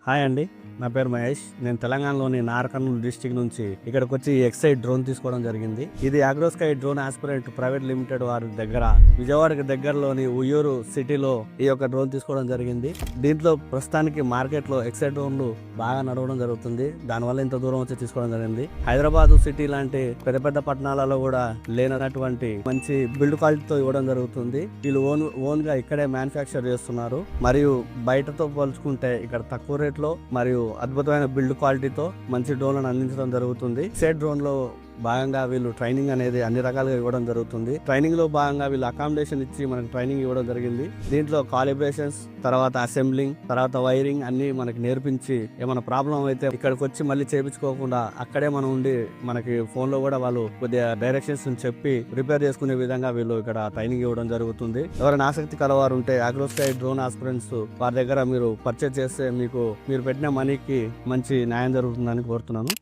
Hi అండి, నా పేరు మహేష్. నేను తెలంగాణలోని నార్కర్నూలు డిస్టిక్ నుంచి ఇక్కడికి వచ్చి ఎక్సైడ్ డ్రోన్ తీసుకోవడం జరిగింది. ఇది అగ్రోస్కై డ్రోన్ ఆస్పిరెంట్ ప్రైవేట్ లిమిటెడ్ వారి దగ్గర విజయవాడకి దగ్గరలోని ఉయ్యూరు సిటీలో ఈ యొక్క డ్రోన్ తీసుకోవడం జరిగింది. దీంట్లో ప్రస్తుతానికి మార్కెట్ లో ఎక్సైడ్ డ్రోన్లు బాగా నడవడం జరుగుతుంది. దానివల్ల ఇంత దూరం వచ్చి తీసుకోవడం జరిగింది. హైదరాబాద్ సిటీ లాంటి పెద్ద పెద్ద పట్టణాలలో కూడా లేనటువంటి మంచి బిల్డ్ క్వాలిటీతో ఇవ్వడం జరుగుతుంది. వీళ్ళు ఓన్ గా ఇక్కడే మ్యానుఫ్యాక్చర్ చేస్తున్నారు. మరియు బయటతో పోల్చుకుంటే ఇక్కడ తక్కువ రేట్ లో మరియు అద్భుతమైన బిల్డ్ క్వాలిటీతో మంచి డ్రోన్లను అందించడం జరుగుతుంది. ఎక్సైడ్ డ్రోన్ లో భాగంగా వీళ్ళు ట్రైనింగ్ అనేది అన్ని రకాలుగా ఇవ్వడం జరుగుతుంది. ట్రైనింగ్ లో భాగంగా వీళ్ళు అకామిడేషన్ ఇచ్చి మనకి ట్రైనింగ్ ఇవ్వడం జరిగింది. దీంట్లో కాలిబ్రేషన్స్, తర్వాత అసెంబ్లింగ్, తర్వాత వైరింగ్ అన్ని మనకి నేర్పించి ఏమైనా ప్రాబ్లం అయితే ఇక్కడికి వచ్చి మళ్ళీ చేయించుకోకుండా అక్కడే మనం ఉండి మనకి ఫోన్ లో కూడా వాళ్ళు కొద్దిగా డైరెక్షన్స్ చెప్పి రిపేర్ చేసుకునే విధంగా వీళ్ళు ఇక్కడ ట్రైనింగ్ ఇవ్వడం జరుగుతుంది. ఎవరైనా ఆసక్తి కలవారు ఉంటే అగ్రోస్కై డ్రోన్ ఆస్పిరెంట్స్ వారి దగ్గర మీరు పర్చేజ్ చేస్తే మీరు పెట్టిన మనీకి మంచి న్యాయం జరుగుతుందని కోరుతున్నాను.